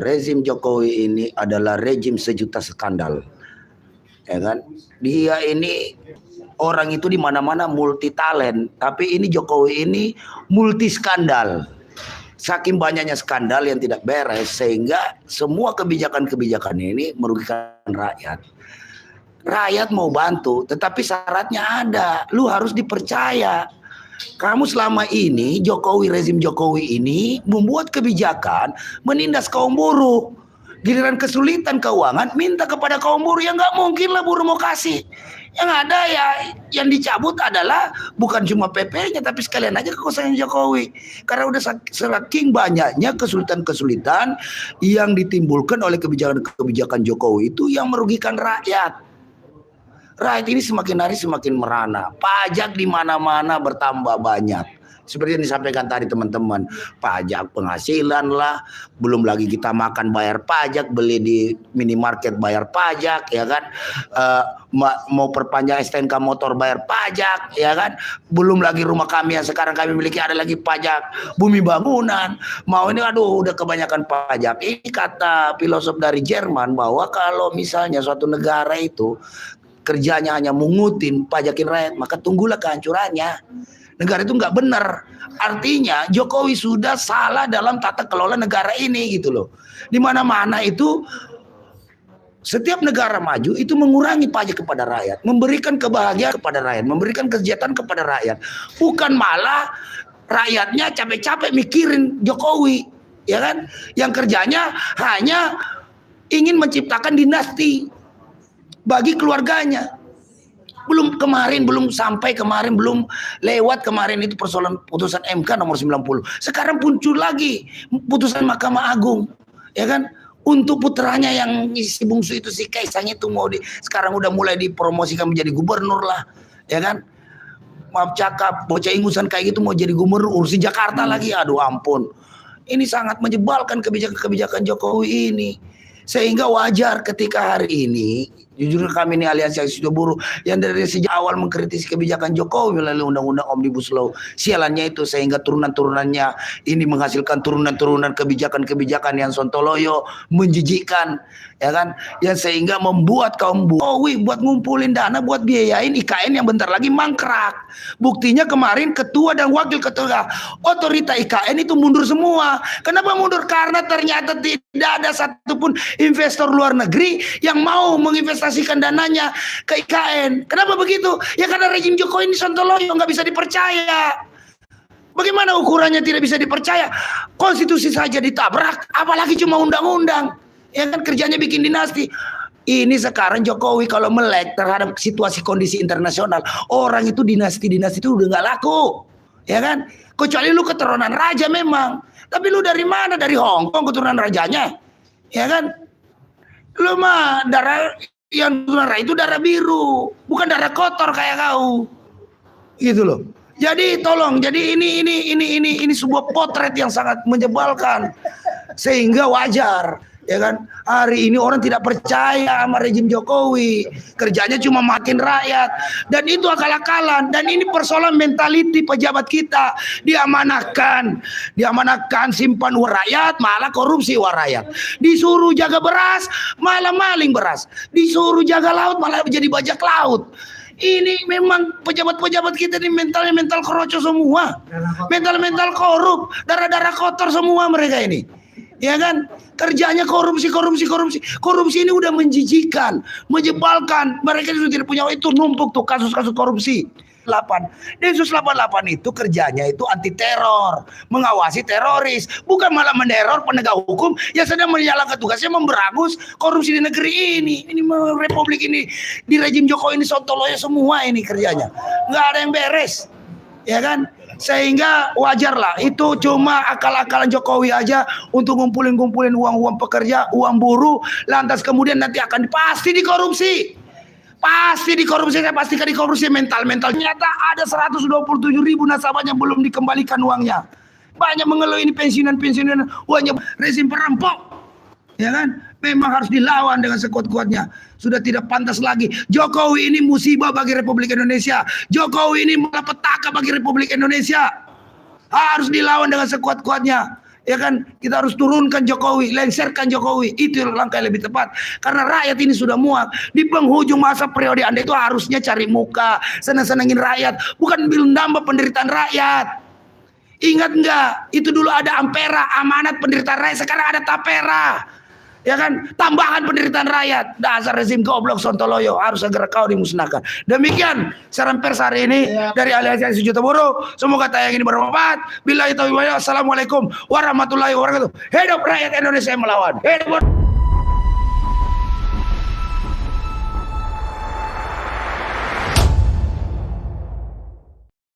rezim Jokowi ini adalah rezim sejuta skandal, ya kan? Dia ini orang itu di mana-mana multi talent, tapi ini Jokowi ini multi skandal. Saking banyaknya skandal yang tidak beres sehingga semua kebijakan-kebijakan ini merugikan rakyat. Rakyat mau bantu, tetapi syaratnya ada. Lu harus dipercaya. Kamu selama ini rezim Jokowi ini membuat kebijakan menindas kaum buruh. Giliran kesulitan keuangan minta kepada kaum buruh, yang nggak mungkin lah buruh mau kasih. Yang ada ya yang dicabut adalah bukan cuma PP-nya tapi sekalian aja kekuasaan Jokowi. Karena udah saking banyaknya kesulitan-kesulitan yang ditimbulkan oleh kebijakan-kebijakan Jokowi itu yang merugikan rakyat. Rakyat ini semakin hari semakin merana. Pajak di mana-mana bertambah banyak. Seperti yang disampaikan tadi teman-teman. Pajak penghasilan lah. Belum lagi kita makan bayar pajak. Beli di minimarket bayar pajak. Ya kan. Mau perpanjang STNK motor bayar pajak. Ya kan. Belum lagi rumah kami yang sekarang kami miliki ada lagi pajak bumi bangunan. Mau ini aduh udah kebanyakan pajak. Ini kata filosof dari Jerman bahwa kalau misalnya suatu negara itu kerjanya hanya mengutin, pajakin rakyat, maka tunggulah kehancurannya. Negara itu nggak benar. Artinya Jokowi sudah salah dalam tata kelola negara ini gitu loh. Di mana-mana itu setiap negara maju itu mengurangi pajak kepada rakyat, memberikan kebahagiaan kepada rakyat, memberikan kesejahteraan kepada rakyat. Bukan malah rakyatnya capek-capek mikirin Jokowi, ya kan? Yang kerjanya hanya ingin menciptakan dinasti bagi keluarganya. Belum lewat kemarin itu persoalan putusan MK nomor 90. Sekarang muncul lagi putusan Mahkamah Agung, ya kan? Untuk putranya yang si bungsu itu si Kaisang itu sekarang udah mulai dipromosikan menjadi gubernur lah, ya kan? Maaf cakap, bocah ingusan kayak gitu mau jadi gubernur urusin Jakarta lagi. Aduh ampun. Ini sangat menyebalkan kebijakan Jokowi ini. Sehingga wajar ketika hari ini jujur kami ini Aliansi Aksi Buruh yang dari sejak awal mengkritisi kebijakan Jokowi melalui Undang-Undang Omnibus Law. Sialannya itu sehingga turunan-turunannya ini menghasilkan turunan-turunan kebijakan-kebijakan yang sontoloyo, menjijikkan, ya kan? Yang sehingga membuat kaum buruh buat ngumpulin dana buat biayain IKN yang bentar lagi mangkrak. Buktinya kemarin ketua dan wakil ketua otorita IKN itu mundur semua. Kenapa mundur? Karena ternyata tidak ada satupun investor luar negeri yang mau menginvestasikan dananya ke IKN. Kenapa begitu? Ya karena rezim Jokowi ini sontoloyo, nggak bisa dipercaya. Bagaimana ukurannya tidak bisa dipercaya? Konstitusi saja ditabrak, apalagi cuma undang-undang. Ya kan kerjanya bikin dinasti. Ini sekarang Jokowi kalau melek terhadap situasi kondisi internasional, orang itu dinasti-dinasti itu udah nggak laku, ya kan? Kecuali lu keturunan raja memang. Tapi lu dari mana? Dari Hong Kong keturunan rajanya, ya kan? Lu mah darah yang darah itu darah biru, bukan darah kotor kayak kau, gitu loh. Jadi tolong, jadi ini sebuah potret yang sangat menyebalkan, sehingga wajar, ya kan? Hari ini orang tidak percaya sama rezim Jokowi, kerjanya cuma makin rakyat, dan itu akal-akalan. Dan ini persoalan mentality pejabat kita, diamanahkan simpan uang rakyat, malah korupsi uang rakyat. Disuruh jaga beras, malah maling beras. Disuruh jaga laut, malah jadi bajak laut. Ini memang pejabat-pejabat kita ini mentalnya mental keroco semua, mental korup, darah-darah kotor semua mereka ini, ya kan? Kerjanya korupsi ini udah menjijikkan, menyebalkan. Mereka sudah tidak punya itu, numpuk tuh kasus-kasus korupsi. Densus 88 itu kerjanya itu anti teror, mengawasi teroris, bukan malah meneror penegak hukum yang sedang menjalankan tugasnya memberangus korupsi di negeri ini. Ini republik ini di rezim Jokowi ini sontoloyo semua ini kerjanya, nggak ada yang beres, ya kan? Sehingga wajar lah, itu cuma akal-akalan Jokowi aja untuk ngumpulin uang pekerja, uang buruh, lantas kemudian nanti akan pasti dikorupsi. Saya pastikan dikorupsi mental. Ternyata ada 127.000 nasabah yang belum dikembalikan uangnya. Banyak mengeluh ini pensiunan uangnya rezim perampok, ya kan? Memang harus dilawan dengan sekuat-kuatnya. Sudah tidak pantas lagi. Jokowi ini musibah bagi Republik Indonesia. Jokowi ini malapetaka bagi Republik Indonesia. Harus dilawan dengan sekuat-kuatnya, ya kan, kita harus turunkan Jokowi, lengserkan Jokowi, itu langkah yang lebih tepat. Karena rakyat ini sudah muak. Di penghujung masa periode Anda itu harusnya cari muka, senang-senangin rakyat, bukan nambah penderitaan rakyat. Ingat nggak? Itu dulu ada Ampera, amanat penderitaan rakyat, sekarang ada Tapera. Ya kan, tambahan penderitaan rakyat. Dasar rezim goblok sontoloyo, harus segera kau dimusnahkan. Demikian saran pers hari ini dari Aliansi Sejuta Buruh. Semoga tayang ini bermanfaat. Billahi taufiq. Assalamualaikum warahmatullahi wabarakatuh. Hidup rakyat Indonesia yang melawan. Hidup